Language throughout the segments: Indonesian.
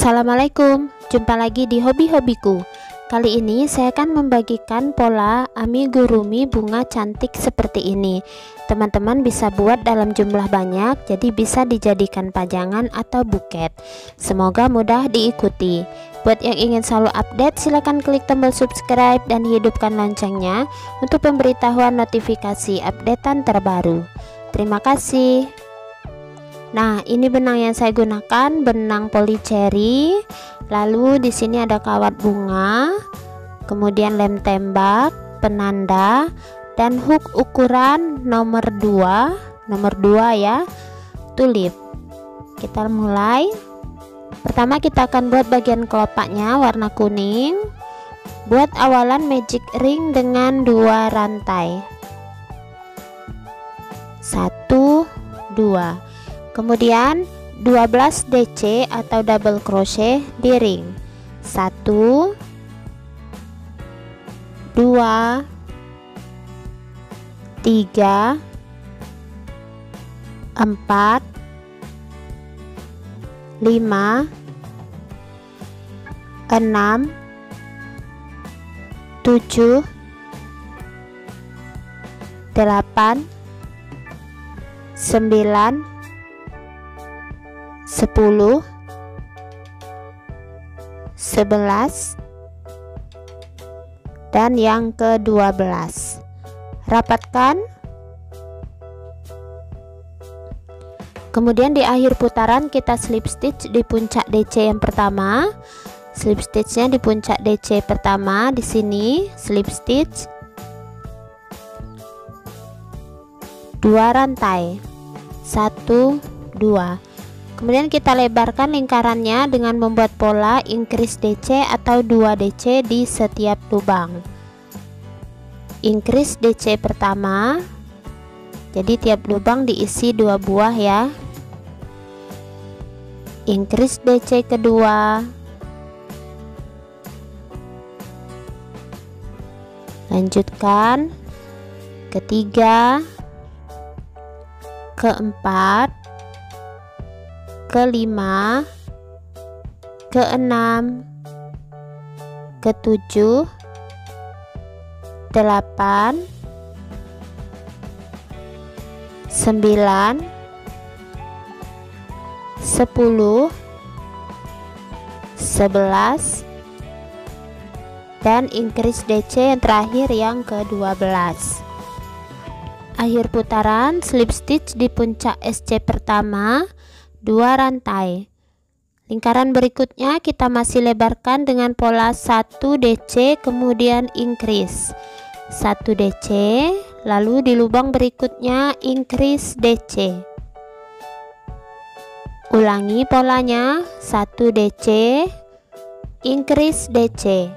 Assalamualaikum, jumpa lagi di hobi-hobiku. Kali ini saya akan membagikan pola amigurumi bunga cantik seperti ini. Teman-teman bisa buat dalam jumlah banyak, jadi bisa dijadikan pajangan atau buket. Semoga mudah diikuti. Buat yang ingin selalu update, silahkan klik tombol subscribe dan hidupkan loncengnya untuk pemberitahuan notifikasi updatean terbaru. Terima kasih. Nah, ini benang yang saya gunakan, benang polycherry. Lalu di sini ada kawat bunga, kemudian lem tembak, penanda, dan hook ukuran nomor 2 ya, tulip. Kita mulai. Pertama kita akan buat bagian kelopaknya warna kuning. Buat awalan magic ring dengan 2 rantai. 1, 2. Kemudian 12 DC atau double crochet di ring. 1, 2, 3, 4, 5, 6, 7, 8, 9, 10, 11, dan yang ke-12. Rapatkan. Kemudian di akhir putaran kita slip stitch di puncak DC yang pertama. Slip stitchnya di puncak DC pertama, di sini slip stitch 2 rantai, 1, 2. Kemudian kita lebarkan lingkarannya dengan membuat pola increase DC atau 2 DC di setiap lubang. Increase DC pertama, jadi tiap lubang diisi 2 buah ya. Increase DC kedua, lanjutkan ketiga, keempat, kelima, keenam, ketujuh, 8, 9, 10, 11, dan increase DC yang terakhir yang ke-12. Akhir putaran slip stitch di puncak SC pertama 2 rantai. Lingkaran berikutnya kita masih lebarkan dengan pola 1 DC kemudian increase 1 DC, lalu di lubang berikutnya increase DC. Ulangi polanya 1 DC, increase DC.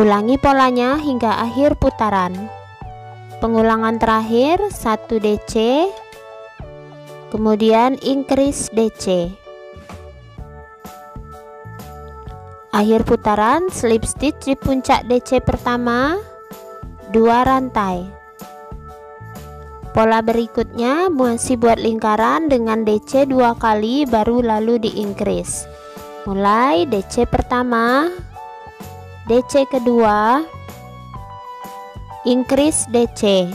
Ulangi polanya hingga akhir putaran. Pengulangan terakhir 1 DC, kemudian increase DC. Akhir putaran slip stitch di puncak DC pertama 2 rantai. Pola berikutnya masih buat lingkaran dengan DC 2 kali baru lalu di increase. Mulai DC pertama, DC kedua, increase DC.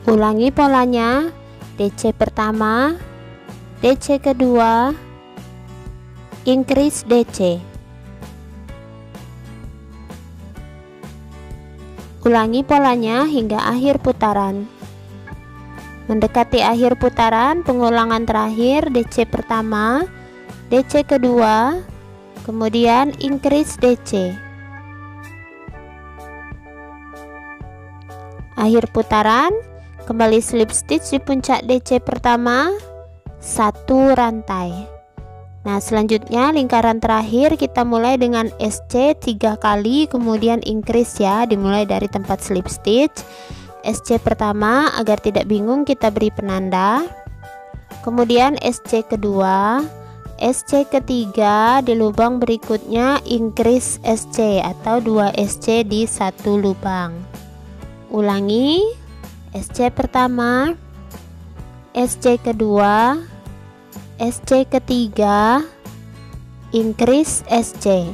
Ulangi polanya DC pertama, DC kedua, increase DC. Ulangi polanya hingga akhir putaran. Mendekati akhir putaran, pengulangan terakhir DC pertama, DC kedua, kemudian increase DC. Akhir putaran, kembali slip stitch di puncak DC pertama 1 rantai. Nah, selanjutnya lingkaran terakhir kita mulai dengan SC 3 kali kemudian increase ya, dimulai dari tempat slip stitch. SC pertama, agar tidak bingung kita beri penanda. Kemudian SC kedua, SC ketiga di lubang berikutnya increase SC atau 2 SC di satu lubang. Ulangi, SC pertama, SC kedua, SC ketiga, increase SC.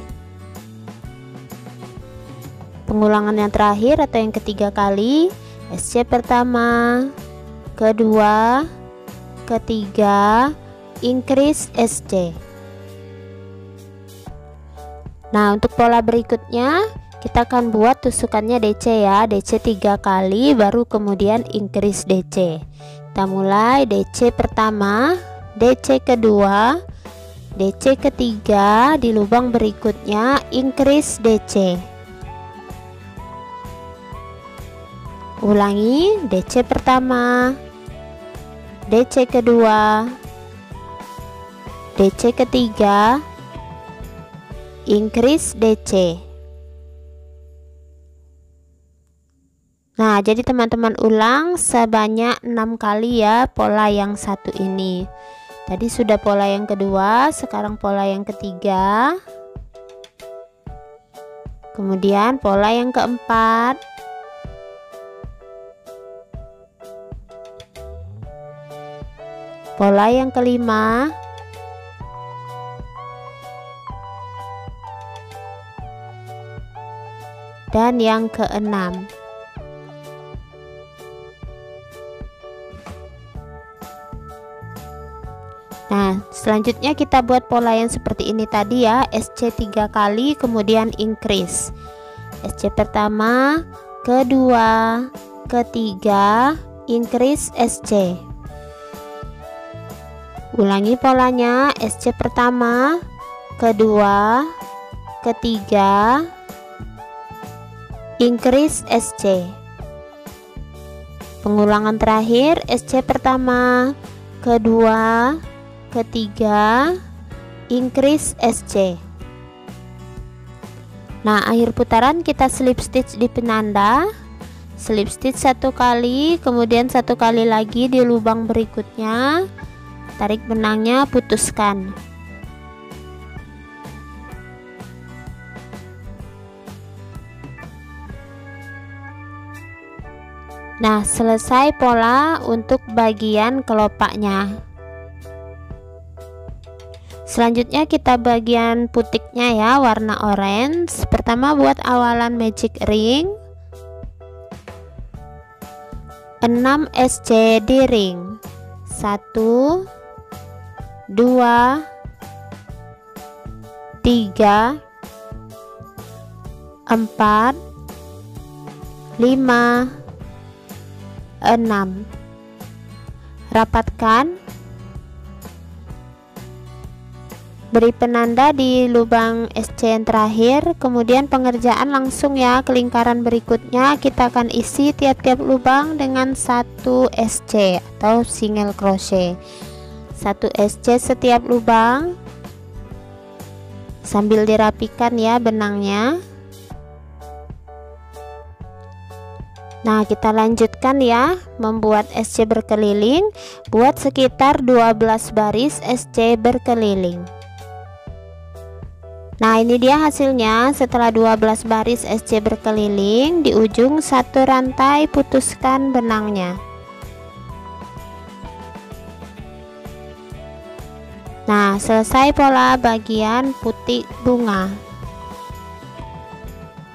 Pengulangan yang terakhir atau yang ketiga kali, SC pertama, kedua, ketiga, increase SC. Nah, untuk pola berikutnya kita akan buat tusukannya DC ya. DC 3 kali baru kemudian increase DC. Kita mulai DC pertama, DC kedua, DC ketiga, di lubang berikutnya increase DC. Ulangi, DC pertama, DC kedua, DC ketiga, increase DC. Nah, jadi teman-teman ulang sebanyak 6 kali ya pola yang satu ini. Tadi sudah pola yang kedua, sekarang pola yang ketiga, kemudian pola yang keempat, pola yang kelima, dan yang keenam. Nah, selanjutnya kita buat pola yang seperti ini tadi ya, SC 3 kali kemudian increase. SC pertama, kedua, ketiga, increase SC. Ulangi polanya, SC pertama, kedua, ketiga, increase SC. Pengulangan terakhir, SC pertama, kedua, ketiga, increase SC. Nah, akhir putaran kita slip stitch di penanda, slip stitch 1 kali, kemudian 1 kali lagi di lubang berikutnya, tarik benangnya, putuskan. Nah, selesai pola untuk bagian kelopaknya. Selanjutnya kita bagian putiknya ya, warna orange. Pertama buat awalan magic ring, 6 SC di ring, 1, 2, 3, 4, 5, 6. Rapatkan, beri penanda di lubang SC yang terakhir, kemudian pengerjaan langsung ya ke lingkaran berikutnya. Kita akan isi tiap-tiap lubang dengan 1 SC atau single crochet, 1 SC setiap lubang sambil dirapikan ya benangnya. Nah, kita lanjutkan ya membuat SC berkeliling, buat sekitar 12 baris SC berkeliling. Nah, ini dia hasilnya. Setelah 12 baris SC berkeliling, di ujung 1 rantai putuskan benangnya. Nah, selesai pola bagian putik bunga.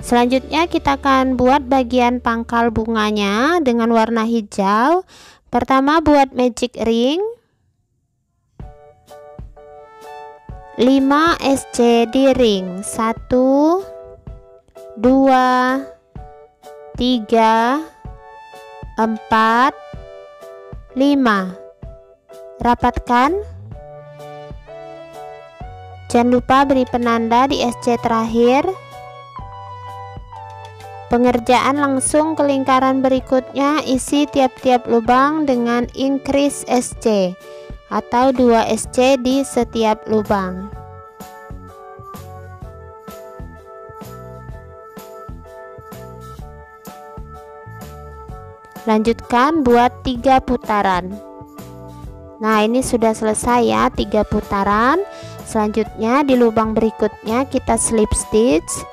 Selanjutnya kita akan buat bagian pangkal bunganya dengan warna hijau. Pertama buat magic ring, 5 SC di ring, 1, 2, 3, 4, 5. Rapatkan. Jangan lupa beri penanda di SC terakhir. Pengerjaan langsung ke lingkaran berikutnya, isi tiap-tiap lubang dengan increase SC atau 2 SC di setiap lubang. Lanjutkan buat 3 putaran. Nah, ini sudah selesai ya, 3 putaran. Selanjutnya di lubang berikutnya kita slip stitch,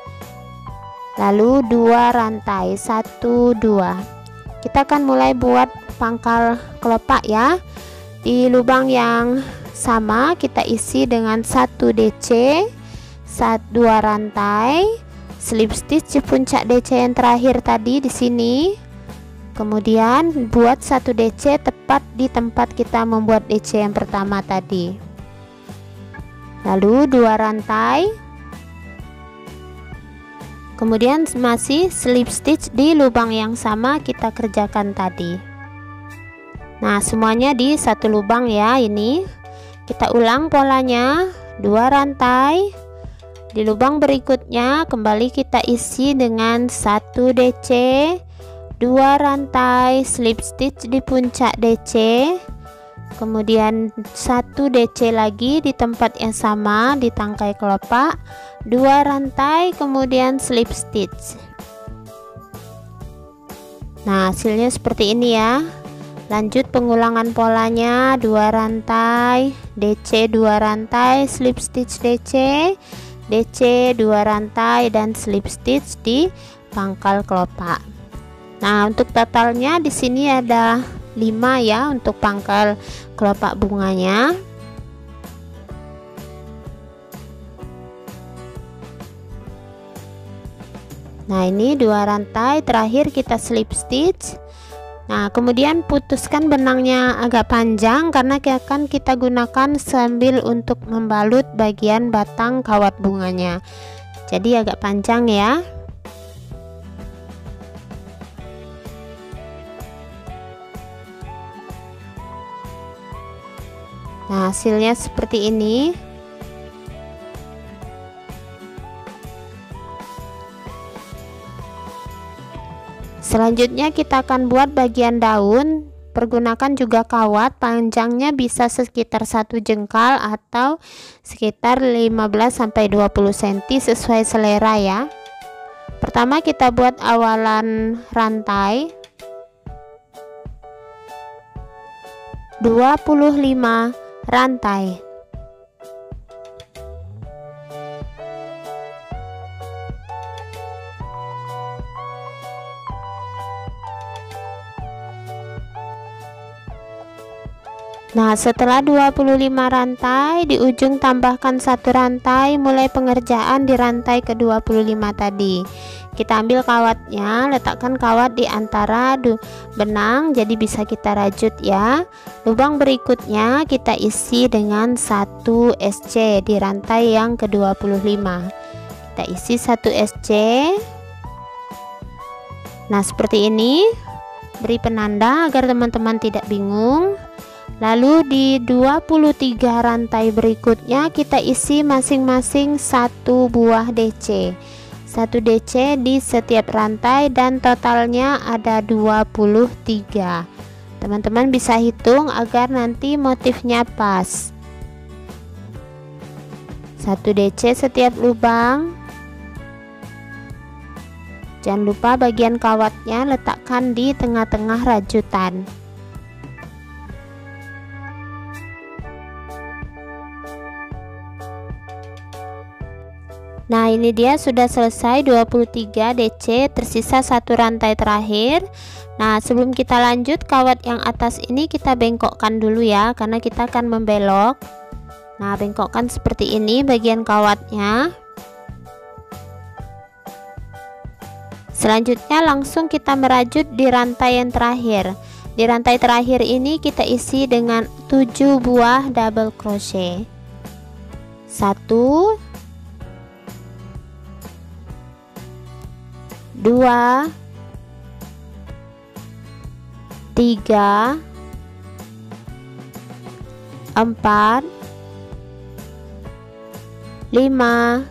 lalu 2 rantai, 1 2. Kita akan mulai buat pangkal kelopak ya. Di lubang yang sama kita isi dengan 1 DC, 2 rantai, slip stitch di puncak DC yang terakhir tadi di sini. Kemudian buat 1 DC tepat di tempat kita membuat DC yang pertama tadi. Lalu 2 rantai. Kemudian masih slip stitch di lubang yang sama kita kerjakan tadi. Nah, semuanya di satu lubang ya. Ini kita ulang polanya, 2 rantai. Di lubang berikutnya kembali kita isi dengan 1 DC, 2 rantai, slip stitch di puncak DC, kemudian 1 DC lagi di tempat yang sama di tangkai kelopak, 2 rantai, kemudian slip stitch. Nah, hasilnya seperti ini ya. Lanjut pengulangan polanya, 2 rantai, DC 2 rantai, slip stitch DC, DC 2 rantai, dan slip stitch di pangkal kelopak. Nah, untuk totalnya di sini ada 5 ya untuk pangkal kelopak bunganya. Nah, ini 2 rantai, terakhir kita slip stitch. Nah, kemudian putuskan benangnya agak panjang karena akan kita gunakan sambil untuk membalut bagian batang kawat bunganya. Jadi agak panjang ya. Nah, hasilnya seperti ini. Selanjutnya kita akan buat bagian daun. Pergunakan juga kawat, panjangnya bisa sekitar 1 jengkal atau sekitar 15-20 cm sesuai selera ya. Pertama kita buat awalan rantai 25 rantai. Nah, setelah 25 rantai, di ujung tambahkan 1 rantai, mulai pengerjaan di rantai ke-25 tadi. Kita ambil kawatnya, letakkan kawat di antara benang, jadi bisa kita rajut ya. Lubang berikutnya kita isi dengan 1 SC di rantai yang ke-25. Kita isi 1 SC. Nah, seperti ini. Beri penanda agar teman-teman tidak bingung. Lalu di 23 rantai berikutnya kita isi masing-masing 1 buah DC. 1 DC di setiap rantai dan totalnya ada 23. Teman-teman bisa hitung agar nanti motifnya pas. 1 DC setiap lubang. Jangan lupa bagian kawatnya letakkan di tengah-tengah rajutan. Nah, ini dia sudah selesai 23 DC, tersisa 1 rantai terakhir. Nah, sebelum kita lanjut, kawat yang atas ini kita bengkokkan dulu ya, karena kita akan membelok. Nah, bengkokkan seperti ini bagian kawatnya. Selanjutnya langsung kita merajut di rantai yang terakhir. Di rantai terakhir ini kita isi dengan 7 buah double crochet. 1 2 3 4 5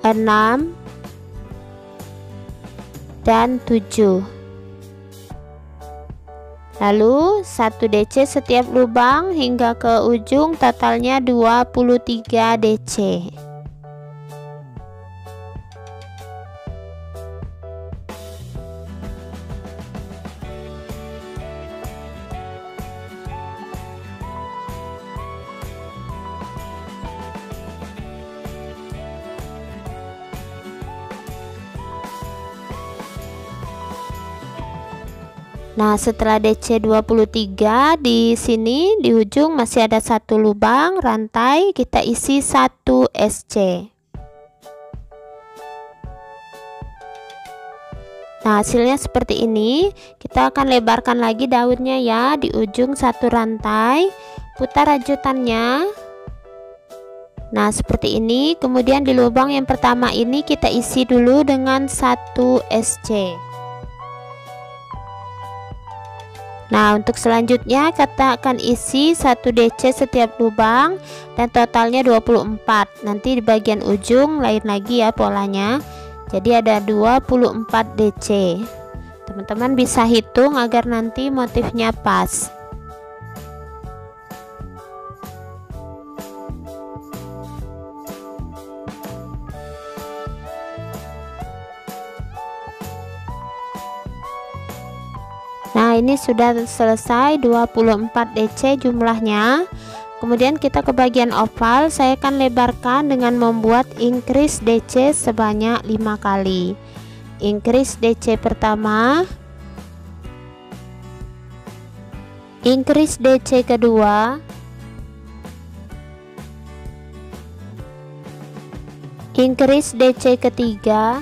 6 dan 7. Lalu 1 DC setiap lubang hingga ke ujung, totalnya 23 DC. Nah, setelah DC 23, di sini di ujung masih ada satu lubang rantai, kita isi 1 SC. Nah, hasilnya seperti ini. Kita akan lebarkan lagi daunnya ya, di ujung satu rantai, putar rajutannya. Nah, seperti ini. Kemudian di lubang yang pertama ini kita isi dulu dengan 1 SC. Nah, untuk selanjutnya kita akan isi 1 DC setiap lubang dan totalnya 24. Nanti di bagian ujung lain lagi ya polanya. Jadi ada 24 DC. Teman-teman bisa hitung agar nanti motifnya pas. Nah, ini sudah selesai 24 DC jumlahnya. Kemudian kita ke bagian oval, saya akan lebarkan dengan membuat increase DC sebanyak 5 kali. Increase DC pertama, increase DC kedua, increase DC ketiga,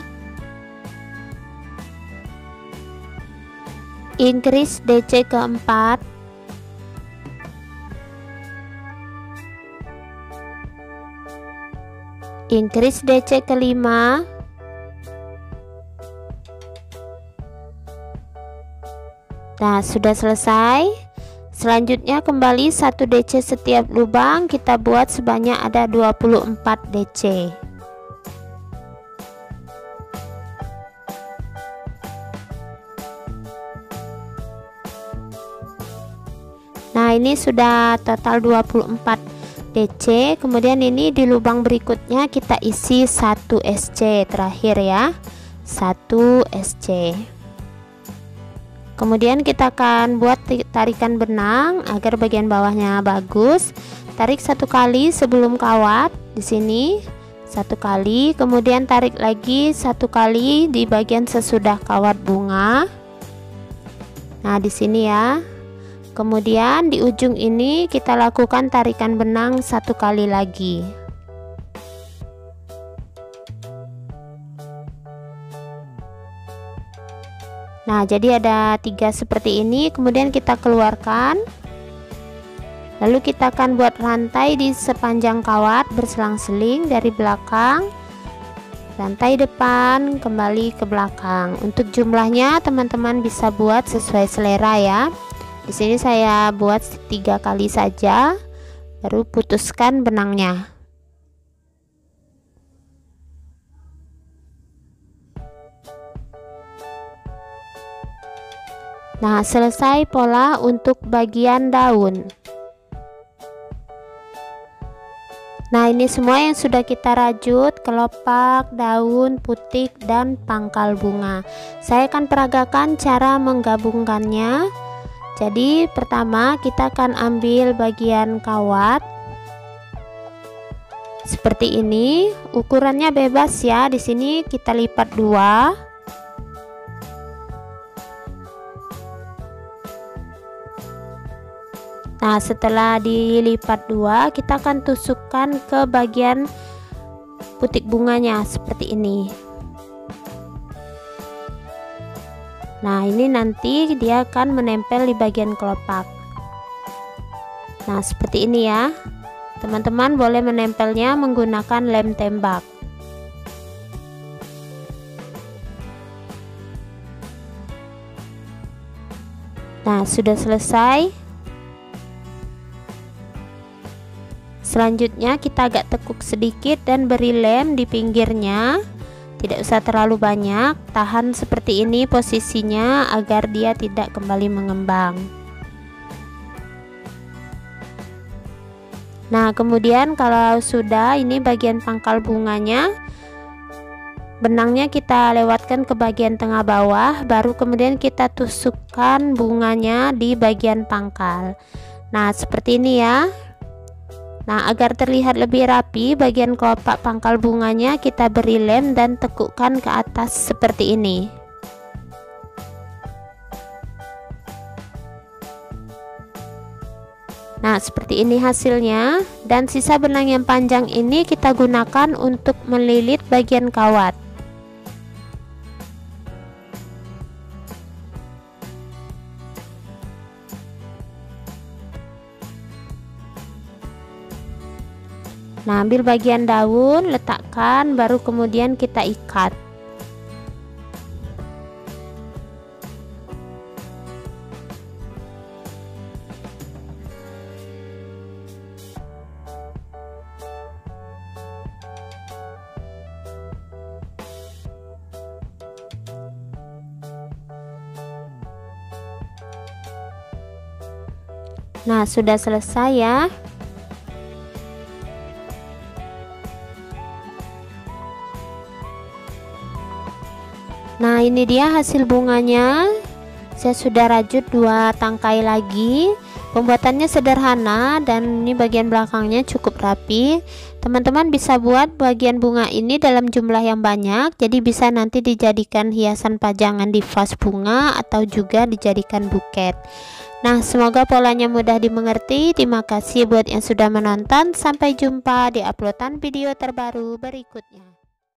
increase DC keempat, increase DC kelima, nah sudah selesai. Selanjutnya kembali 1 DC setiap lubang, kita buat sebanyak ada 24 DC. Nah, ini sudah total 24 DC. Kemudian ini di lubang berikutnya kita isi 1 SC terakhir ya, 1 SC. Kemudian kita akan buat tarikan benang agar bagian bawahnya bagus. Tarik 1 kali sebelum kawat di sini, 1 kali, kemudian tarik lagi 1 kali di bagian sesudah kawat bunga. Nah, di sini ya. Kemudian di ujung ini kita lakukan tarikan benang 1 kali lagi. Nah, jadi ada 3 seperti ini. Kemudian kita keluarkan. Lalu kita akan buat rantai di sepanjang kawat berselang-seling dari belakang, rantai depan, kembali ke belakang. Untuk jumlahnya teman-teman bisa buat sesuai selera ya. Di sini saya buat 3 kali saja, baru putuskan benangnya. Nah, selesai pola untuk bagian daun. Nah, ini semua yang sudah kita rajut, kelopak, daun, putik, dan pangkal bunga. Saya akan peragakan cara menggabungkannya. Jadi pertama kita akan ambil bagian kawat seperti ini, ukurannya bebas ya. Di sini kita lipat 2. Nah, setelah dilipat 2, kita akan tusukkan ke bagian putik bunganya seperti ini. Nah, ini nanti dia akan menempel di bagian kelopak. Nah, seperti ini ya. Teman-teman boleh menempelnya menggunakan lem tembak. Nah, sudah selesai. Selanjutnya kita agak tekuk sedikit dan beri lem di pinggirnya. Tidak usah terlalu banyak, tahan seperti ini posisinya agar dia tidak kembali mengembang. Nah, kemudian kalau sudah ini bagian pangkal bunganya, benangnya kita lewatkan ke bagian tengah bawah, baru kemudian kita tusukkan bunganya di bagian pangkal. Nah, seperti ini ya. Nah, agar terlihat lebih rapi, bagian kelopak pangkal bunganya kita beri lem dan tekukkan ke atas seperti ini. Nah, seperti ini hasilnya, dan sisa benang yang panjang ini kita gunakan untuk melilit bagian kawat. Nah, ambil bagian daun, letakkan, baru kemudian kita ikat. Nah, sudah selesai ya. Nah, ini dia hasil bunganya. Saya sudah rajut 2 tangkai lagi. Pembuatannya sederhana dan ini bagian belakangnya cukup rapi. Teman-teman bisa buat bagian bunga ini dalam jumlah yang banyak, jadi bisa nanti dijadikan hiasan pajangan di vas bunga atau juga dijadikan buket. Nah, semoga polanya mudah dimengerti. Terima kasih buat yang sudah menonton. Sampai jumpa di uploadan video terbaru berikutnya.